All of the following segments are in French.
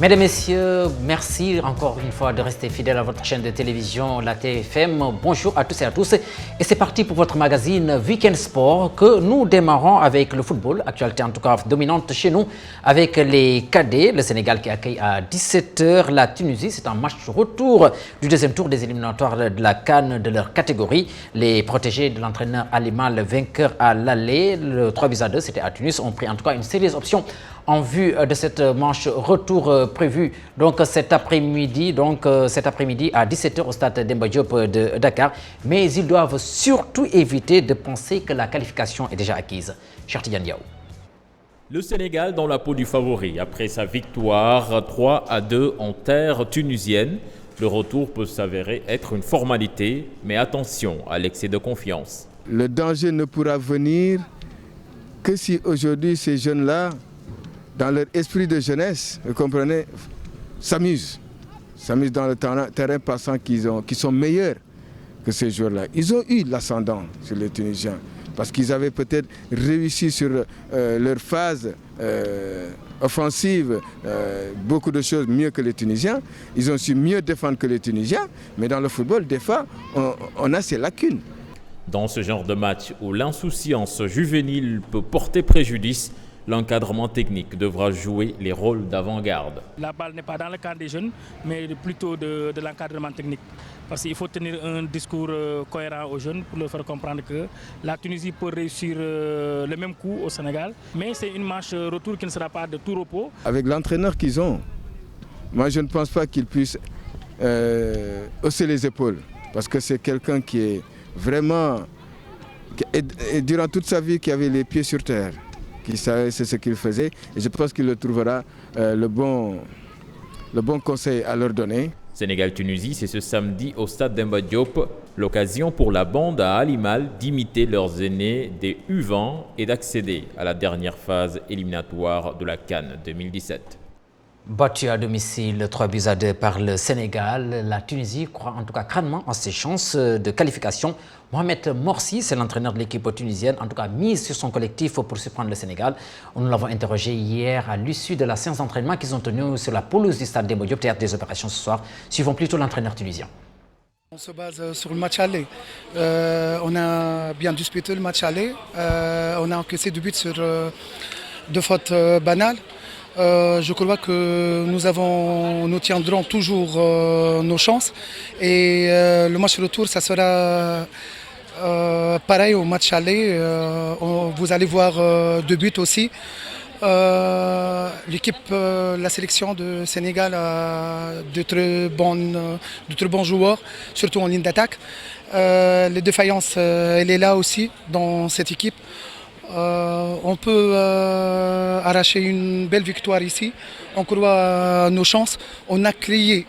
Mesdames, Messieurs, merci encore une fois de rester fidèles à votre chaîne de télévision, la TFM. Bonjour à tous et à tous. Et c'est parti pour votre magazine Weekend Sport que nous démarrons avec le football, actualité en tout cas dominante chez nous, avec les cadets. Le Sénégal qui accueille à 17h la Tunisie. C'est un match retour du deuxième tour des éliminatoires de la CAN de leur catégorie. Les protégés de l'entraîneur Alimal, le vainqueur à l'aller, le 3-2, c'était à Tunis, ont pris en tout cas une sérieuse option en vue de cette manche retour prévue donc cet après-midi à 17h au stade Demba Diop de Dakar, mais ils doivent surtout éviter de penser que la qualification est déjà acquise. Cheikh Tidiane Diaw. Le Sénégal dans la peau du favori après sa victoire 3-2 en terre tunisienne. Le retour peut s'avérer être une formalité, mais attention à l'excès de confiance. Le danger ne pourra venir que si aujourd'hui ces jeunes-là, dans leur esprit de jeunesse, vous comprenez, s'amusent dans le terrain passant qu'ils sont meilleurs que ces joueurs-là. Ils ont eu l'ascendant sur les Tunisiens parce qu'ils avaient peut-être réussi sur leur phase offensive beaucoup de choses mieux que les Tunisiens. Ils ont su mieux défendre que les Tunisiens, mais dans le football, des fois, on a ces lacunes. Dans ce genre de match où l'insouciance juvénile peut porter préjudice, l'encadrement technique devra jouer les rôles d'avant-garde. La balle n'est pas dans le camp des jeunes, mais plutôt de l'encadrement technique. Parce qu'il faut tenir un discours cohérent aux jeunes pour leur faire comprendre que la Tunisie peut réussir le même coup au Sénégal. Mais c'est une marche retour qui ne sera pas de tout repos. Avec l'entraîneur qu'ils ont, moi je ne pense pas qu'ils puissent hausser les épaules. Parce que c'est quelqu'un qui est vraiment, et durant toute sa vie, qui avait les pieds sur terre. Qui savait c'est ce qu'il faisait et je pense qu'il le trouvera le bon conseil à leur donner. Sénégal-Tunisie, c'est ce samedi au stade Demba Diop, l'occasion pour la bande à Alimal d'imiter leurs aînés des U20 et d'accéder à la dernière phase éliminatoire de la CAN 2017. Battu à domicile 3-2 par le Sénégal, la Tunisie croit en tout cas crânement en ses chances de qualification. Mohamed Morsi, c'est l'entraîneur de l'équipe tunisienne, en tout cas mise sur son collectif pour surprendre le Sénégal. Nous l'avons interrogé hier à l'issue de la séance d'entraînement qu'ils ont tenue sur la pelouse du stade Demba Diop, théâtre des opérations ce soir. Suivons plutôt l'entraîneur tunisien. On se base sur le match aller. On a bien disputé le match aller. On a encaissé 2 buts sur 2 fautes banales. Je crois que nous tiendrons toujours nos chances et le match retour ça sera pareil au match aller. Vous allez voir 2 buts aussi. L'équipe, la sélection de Sénégal a de très bons joueurs, surtout en ligne d'attaque. Les défaillances, elle est là aussi dans cette équipe. On peut arracher une belle victoire ici. On croit à nos chances. On a créé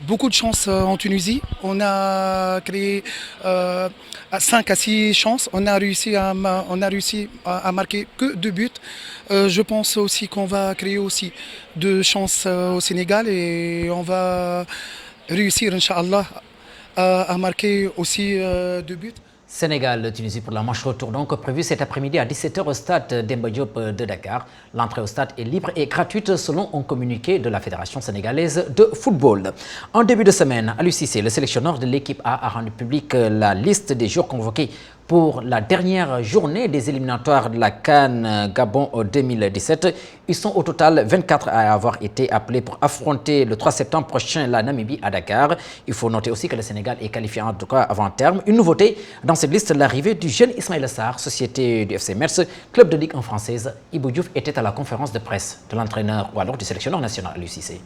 beaucoup de chances en Tunisie. On a créé 5 à 6 chances. On a réussi à marquer que 2 buts. Je pense aussi qu'on va créer aussi 2 chances au Sénégal et on va réussir, Inch'Allah, à marquer aussi 2 buts. Sénégal-Tunisie pour la manche retour donc prévue cet après-midi à 17h au stade Demba Diop de Dakar. L'entrée au stade est libre et gratuite selon un communiqué de la Fédération sénégalaise de football. En début de semaine, Aliou Cissé, le sélectionneur de l'équipe A rendu public la liste des joueurs convoqués pour la dernière journée des éliminatoires de la CAN Gabon 2017. Ils sont au total 24 à avoir été appelés pour affronter le 3 septembre prochain la Namibie à Dakar. Il faut noter aussi que le Sénégal est qualifié en tout cas avant terme. Une nouveauté dans cette liste, l'arrivée du jeune Ismaïla Sarr, société du FC Metz, club de Ligue 1 française. Ibou Diouf était à la conférence de presse de l'entraîneur ou alors du sélectionneur national Aliou Cissé.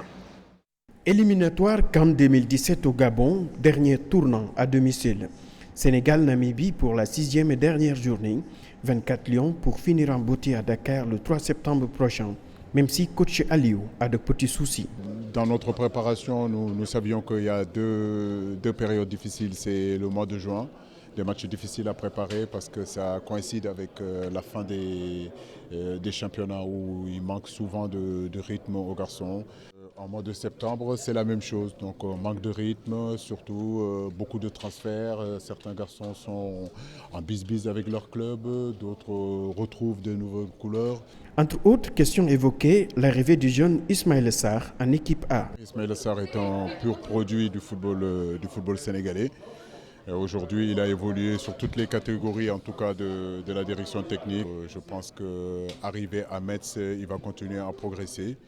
Éliminatoire CAN 2017 au Gabon, dernier tournant à domicile. Sénégal-Namibie pour la 6e et dernière journée, 24 Lions pour finir en beauté à Dakar le 3 septembre prochain, même si coach Aliou a de petits soucis. Dans notre préparation, nous savions qu'il y a deux périodes difficiles, c'est le mois de juin, des matchs difficiles à préparer parce que ça coïncide avec la fin des championnats où il manque souvent de rythme aux garçons. En mois de septembre, c'est la même chose. Donc manque de rythme, surtout beaucoup de transferts. Certains garçons sont en bis-bis avec leur club, d'autres retrouvent de nouvelles couleurs. Entre autres questions évoquées, l'arrivée du jeune Ismaïla Sarr en équipe A. Ismaïla Sarr est un pur produit du football sénégalais. Aujourd'hui, il a évolué sur toutes les catégories, en tout cas de la direction technique. Je pense qu'arrivé à Metz, il va continuer à progresser.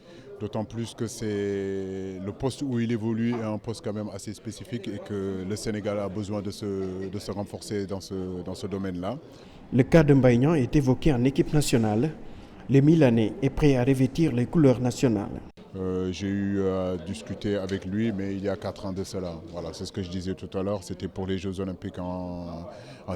D'autant plus que c'est le poste où il évolue est un poste quand même assez spécifique et que le Sénégal a besoin de se renforcer dans ce domaine-là. Le cas de Mbaïnian est évoqué en équipe nationale. Le Milanais est prêt à revêtir les couleurs nationales. J'ai eu à discuter avec lui, mais il y a 4 ans de cela. Voilà, c'est ce que je disais tout à l'heure, c'était pour les Jeux Olympiques en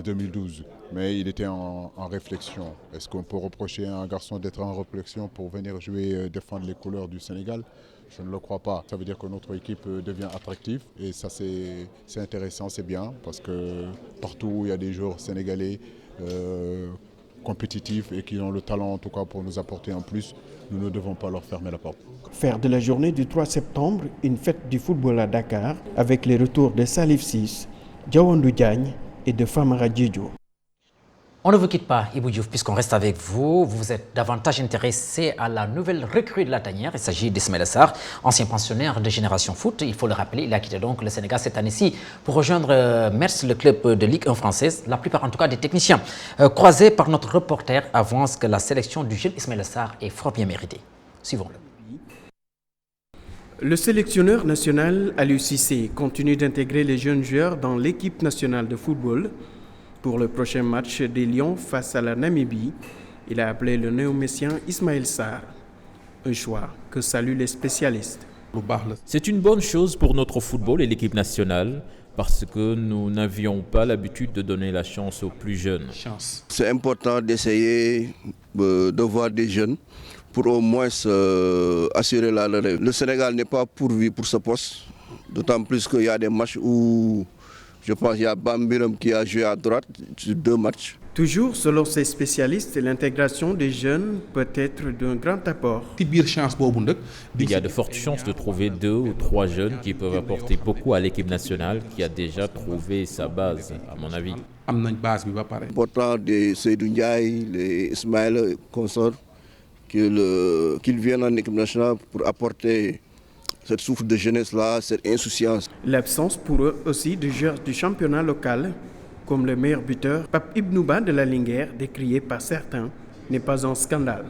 2012. Mais il était en réflexion. Est-ce qu'on peut reprocher à un garçon d'être en réflexion pour venir jouer, défendre les couleurs du Sénégal? Je ne le crois pas. Ça veut dire que notre équipe devient attractive et ça c'est intéressant, c'est bien, parce que partout où il y a des joueurs sénégalais compétitifs et qui ont le talent en tout cas pour nous apporter en plus, nous ne devons pas leur fermer la porte. Faire de la journée du 3 septembre une fête du football à Dakar avec les retours de Salif Ciss, Diawandou Diagne et de Famara Diédhiou. On ne vous quitte pas, Ibou Diouf, puisqu'on reste avec vous. Vous êtes davantage intéressé à la nouvelle recrue de la tanière. Il s'agit d'Ismaïla Sarr, ancien pensionnaire de Génération Foot. Il faut le rappeler, il a quitté donc le Sénégal cette année-ci pour rejoindre Metz, le club de Ligue 1 française. La plupart, en tout cas, des techniciens croisés par notre reporter avancent que la sélection du jeune Ismaïla Sarr est fort bien méritée. Suivons-le. Le sélectionneur national Aliou Cissé continue d'intégrer les jeunes joueurs dans l'équipe nationale de football. Pour le prochain match des Lions face à la Namibie, il a appelé le néo-messien Ismaïla Sarr. Un choix que saluent les spécialistes. C'est une bonne chose pour notre football et l'équipe nationale parce que nous n'avions pas l'habitude de donner la chance aux plus jeunes. C'est important d'essayer de voir des jeunes pour au moins assurer la relève. Le Sénégal n'est pas pourvu pour ce poste, d'autant plus qu'il y a des matchs où je pense qu'il y a Bambiram qui a joué à droite sur 2 matchs. Toujours selon ces spécialistes, l'intégration des jeunes peut être d'un grand apport. Il y a de fortes chances de trouver 2 ou 3 jeunes qui peuvent apporter beaucoup à l'équipe nationale qui a déjà trouvé sa base, à mon avis. Important de Seydou Ndiaye, les Ismaïla consorts, qu'ils viennent en équipe nationale pour apporter cette souffle de jeunesse-là, cette insouciance. L'absence pour eux aussi de joueurs du championnat local, comme le meilleur buteur Pape Ibnouba de la Linguère, décrié par certains, n'est pas un scandale.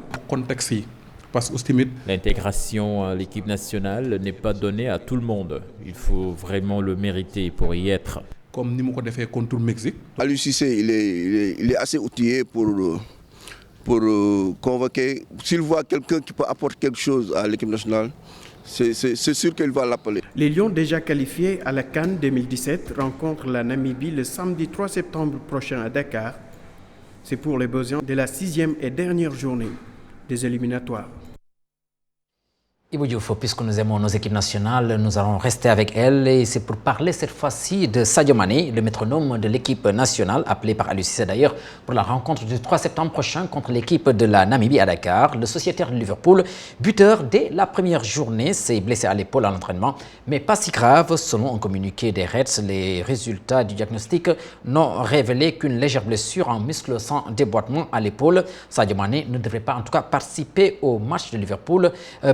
L'intégration à l'équipe nationale n'est pas donnée à tout le monde. Il faut vraiment le mériter pour y être. Aliou Cissé, il est assez outillé pour convoquer. S'il voit quelqu'un qui peut apporter quelque chose à l'équipe nationale, c'est sûr qu'il va l'appeler. Les Lions déjà qualifiés à la CAN 2017 rencontrent la Namibie le samedi 3 septembre prochain à Dakar. C'est pour les besoins de la 6e et dernière journée des éliminatoires. Ibou Diouf, puisque nous aimons nos équipes nationales, nous allons rester avec elles et c'est pour parler cette fois-ci de Sadio Mané, le métronome de l'équipe nationale, appelé par Aliou Cissé d'ailleurs pour la rencontre du 3 septembre prochain contre l'équipe de la Namibie à Dakar. Le sociétaire de Liverpool, buteur dès la première journée, s'est blessé à l'épaule à l'entraînement, mais pas si grave. Selon un communiqué des Reds, les résultats du diagnostic n'ont révélé qu'une légère blessure en muscle sans déboîtement à l'épaule. Sadio Mané ne devrait pas en tout cas participer au match de Liverpool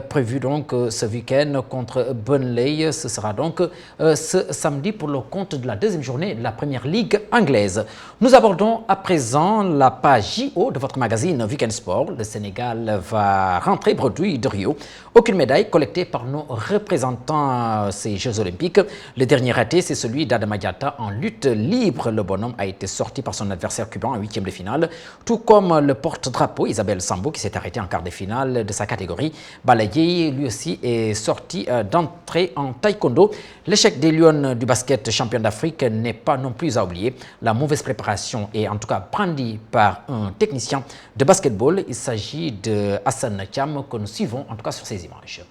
prévu donc ce week-end contre Burnley. Ce sera donc ce samedi pour le compte de la 2e journée de la Première Ligue anglaise. Nous abordons à présent la page JO de votre magazine Week-end Sport. Le Sénégal va rentrer bredouille de Rio. Aucune médaille collectée par nos représentants à ces Jeux Olympiques. Le dernier raté, c'est celui d'Adama Diatta en lutte libre. Le bonhomme a été sorti par son adversaire cubain en 8e de finale, tout comme le porte-drapeau Isabelle Sambo qui s'est arrêté en quart de finale de sa catégorie. Balayé, lui aussi, est sorti d'entrée en taekwondo. L'échec des Lions du basket champion d'Afrique n'est pas non plus à oublier. La mauvaise préparation est en tout cas brandie par un technicien de basketball. Il s'agit de Hassan Thiam que nous suivons en tout cas sur ces images.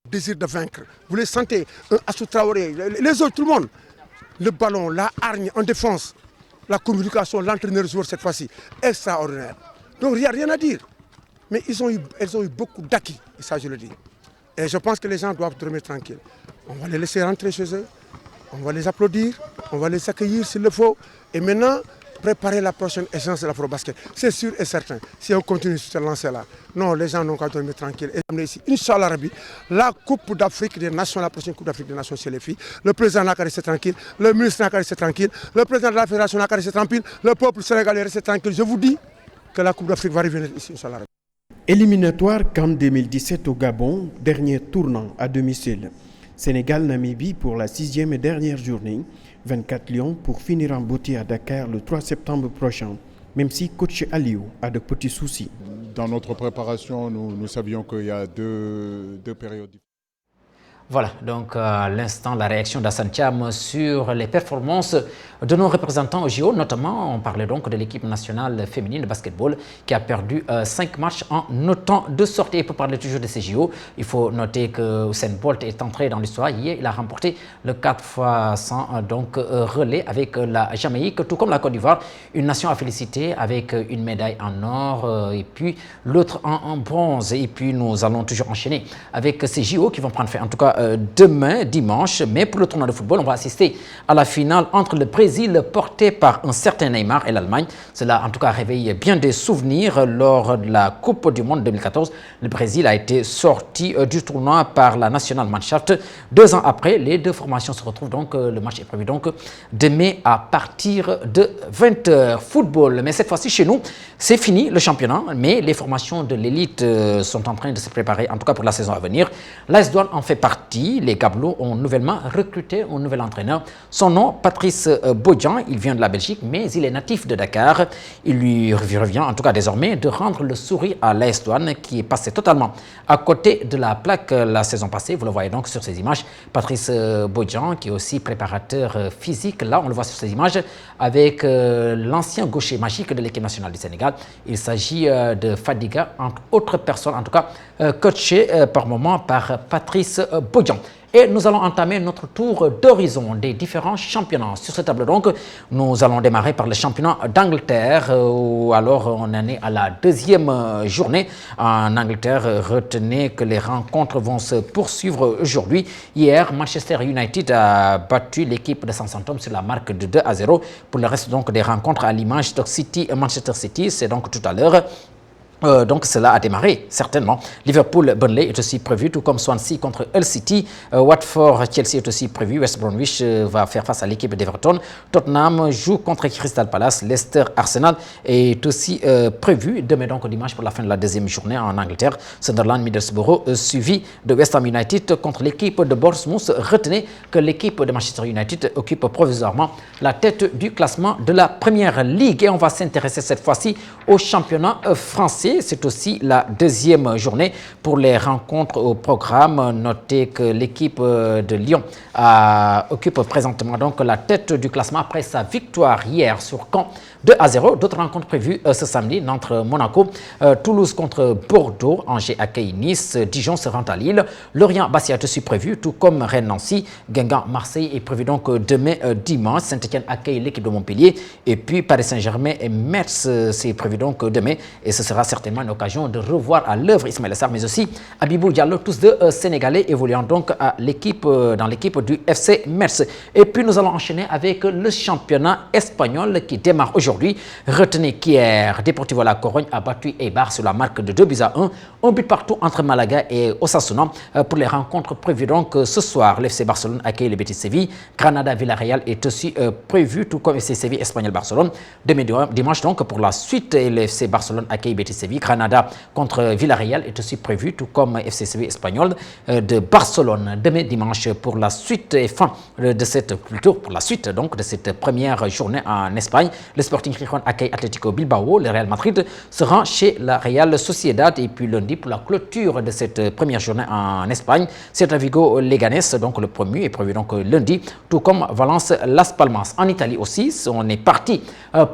Désir de vaincre. Vous les sentez, Assou Traoré, les autres, tout le monde. Le ballon, la hargne en défense, la communication, l'entraîneur-joueur cette fois-ci, extraordinaire. Donc il n'y a rien à dire. mais elles ont eu beaucoup d'acquis, et ça je le dis. Et je pense que les gens doivent dormir tranquilles. On va les laisser rentrer chez eux, on va les applaudir, on va les accueillir s'il le faut. Et maintenant, préparer la prochaine échéance de l'Afro-Basket. C'est sûr et certain, si on continue sur cette lancée-là. Non, les gens n'ont qu'à dormir tranquilles. Et amener ici, Inch'Allah Rabbi, la Coupe d'Afrique des Nations, la prochaine Coupe d'Afrique des Nations, c'est les filles. Le président n'a qu'à rester tranquille, le ministre n'a qu'à rester tranquille, le président de la fédération n'a qu'à rester tranquille, le peuple sénégalais reste tranquille. Je vous dis que la Coupe d'Afrique va revenir ici, Inch'Allah Rabbi. Éliminatoire CAN 2017 au Gabon, dernier tournant à domicile. Sénégal-Namibie pour la 6e et dernière journée. 24 Lions pour finir en beauté à Dakar le 3 septembre prochain, même si coach Aliou a de petits soucis. Dans notre préparation, nous savions qu'il y a deux périodes. Voilà, donc à l'instant, la réaction d'Hassane Thiam sur les performances de nos représentants au JO. Notamment, on parlait donc de l'équipe nationale féminine de basketball qui a perdu 5 matchs en autant de sorties. Et pour parler toujours de ces JO, il faut noter que Usain Bolt est entré dans l'histoire. Hier, il a remporté le 4x100 donc, relais avec la Jamaïque, tout comme la Côte d'Ivoire. Une nation à féliciter avec une médaille en or et puis l'autre en bronze. Et puis nous allons toujours enchaîner avec ces JO qui vont prendre fin, en tout cas demain, dimanche. Mais pour le tournoi de football, on va assister à la finale entre le Brésil porté par un certain Neymar et l'Allemagne. Cela en tout cas réveille bien des souvenirs lors de la Coupe du Monde 2014. Le Brésil a été sorti du tournoi par la Nationalmannschaft. 2 ans après, les deux formations se retrouvent donc. Le match est prévu donc demain à partir de 20h. Football, mais cette fois-ci chez nous, c'est fini le championnat, mais les formations de l'élite sont en train de se préparer, en tout cas pour la saison à venir. L'AS Douanes en fait partie. Les Gablots ont nouvellement recruté un nouvel entraîneur. Son nom, Patrice Bodian. Il vient de la Belgique, mais il est natif de Dakar. Il lui revient, en tout cas désormais, de rendre le sourire à l'AS Douanes qui est passé totalement à côté de la plaque la saison passée. Vous le voyez donc sur ces images. Patrice Bodian, qui est aussi préparateur physique. Là, on le voit sur ces images avec l'ancien gaucher magique de l'équipe nationale du Sénégal. Il s'agit de Fadiga, entre autres personnes, en tout cas coaché par moment par Patrice Bodian. Et nous allons entamer notre tour d'horizon des différents championnats. Sur ce tableau donc, nous allons démarrer par le championnat d'Angleterre, où alors on en est à la 2e journée. En Angleterre, retenez que les rencontres vont se poursuivre aujourd'hui. Hier, Manchester United a battu l'équipe de Southampton sur la marque de 2-0. Pour le reste donc des rencontres à l'image Stoke City et Manchester City, c'est donc tout à l'heure. Donc cela a démarré, certainement. Liverpool-Burnley est aussi prévu, tout comme Swansea contre Hull City. Watford-Chelsea est aussi prévu. West Bromwich va faire face à l'équipe d'Everton. Tottenham joue contre Crystal Palace. Leicester-Arsenal est aussi prévu. Demain donc dimanche pour la fin de la 2e journée en Angleterre. Sunderland-Middlesbrough suivi de West Ham United contre l'équipe de Bournemouth. Retenez que l'équipe de Manchester United occupe provisoirement la tête du classement de la Première Ligue. Et on va s'intéresser cette fois-ci au championnat français. C'est aussi la 2e journée pour les rencontres au programme. Notez que l'équipe de Lyon occupe présentement donc la tête du classement après sa victoire hier sur Caen 2-0. D'autres rencontres prévues ce samedi. Nantes-Monaco, Toulouse contre Bordeaux, Angers accueille Nice, Dijon se rend à Lille, Lorient-Bastia est aussi prévu, tout comme Rennes-Nancy. Guingamp-Marseille est prévu donc demain dimanche. Saint-Etienne accueille l'équipe de Montpellier et puis Paris Saint-Germain et Metz c'est prévu donc demain et ce sera certainement une occasion de revoir à l'œuvre Ismaël Sarr, mais aussi Abibou Diallo, tous deux Sénégalais évoluant donc dans l'équipe du FC Metz. Et puis nous allons enchaîner avec le championnat espagnol qui démarre aujourd'hui. Retenez qu'hier, Deportivo La Corogne a battu Eibar sur la marque de 2-1. Un but partout entre Malaga et Osasuna. Pour les rencontres prévues donc ce soir, l'FC Barcelone accueille le Betis Séville. Granada-Villarreal est aussi prévu, tout comme FC Séville Espagnol-Barcelone. Demain dimanche donc pour la suite, l'FC Barcelone accueille Betis Séville. Granada contre Villarreal est aussi prévu, tout comme FC Séville Espagnol de Barcelone. Demain dimanche pour la suite et fin de cette première journée en Espagne. Le Sporting Gijón accueille Atlético Bilbao. Le Real Madrid se rend chez la Real Sociedad. Et puis lundi pour la clôture de cette première journée en Espagne, Celta Vigo Leganés, donc le premier est prévu donc lundi, tout comme Valence Las Palmas. En Italie aussi, on est parti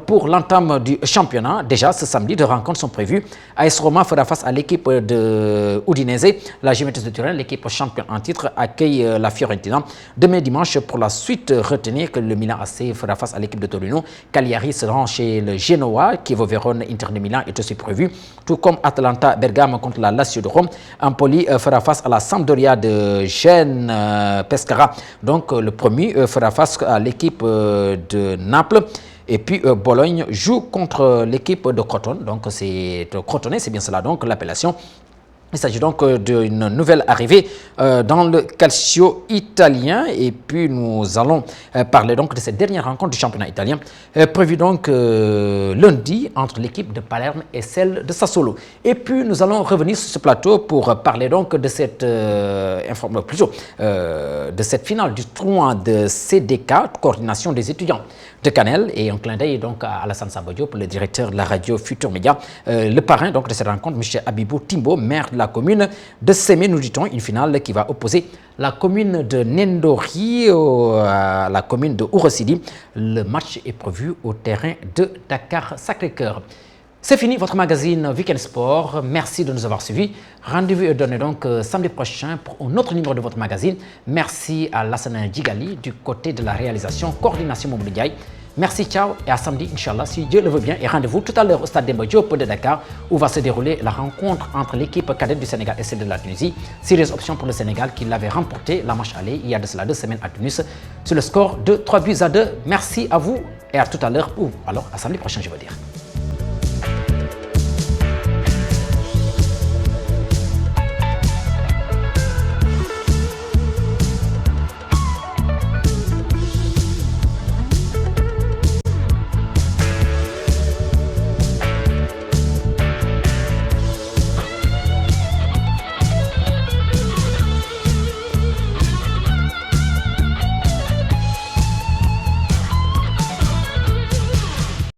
pour l'entame du championnat. Déjà ce samedi, 2 rencontres sont prévues. prévu. AS Roma fera face à l'équipe de Udinese. La Juventus de Turin, l'équipe championne en titre, accueille la Fiorentina. Demain dimanche, pour la suite, retenez que le Milan AC fera face à l'équipe de Torino. Cagliari se rend chez le Genoa. Chievo Vérone, Inter de Milan est aussi prévu. Tout comme Atalanta Bergame contre la Lazio de Rome. Empoli fera face à la Sampdoria de Gênes. Pescara, donc le premier, fera face à l'équipe de Naples. Et puis Bologne joue contre l'équipe de Crotone. Donc c'est Crotone, c'est bien cela, donc l'appellation. Il s'agit donc d'une nouvelle arrivée dans le calcio italien. Et puis nous allons parler donc de cette dernière rencontre du championnat italien, prévue donc lundi entre l'équipe de Palerme et celle de Sassuolo. Et puis nous allons revenir sur ce plateau pour parler donc de cette de cette finale du tournoi de CDK, coordination des étudiants de Canel, et un clin d'œil donc à Alassane Samba Diop, le directeur de la radio Futur Média. Le parrain donc de cette rencontre, M. Abibou Timbo, maire de la commune de Sémé, nous dit-on, une finale qui va opposer la commune de Nendori à la commune de Ourosidi. Le match est prévu au terrain de Dakar Sacré-Cœur. C'est fini votre magazine Week-end Sport. Merci de nous avoir suivis. Rendez-vous est donné donc samedi prochain pour un autre numéro de votre magazine. Merci à Lassana Djigali du côté de la réalisation, coordination Mamadou Ndiaye. Merci, ciao et à samedi, Inch'Allah, si Dieu le veut bien. Et rendez-vous tout à l'heure au stade Demba Diop de Dakar où va se dérouler la rencontre entre l'équipe cadette du Sénégal et celle de la Tunisie. Sérieuse option pour le Sénégal qui l'avait remporté la manche aller il y a de cela 2 semaines à Tunis sur le score de 3-2. Merci à vous et à tout à l'heure ou alors à samedi prochain, je veux dire.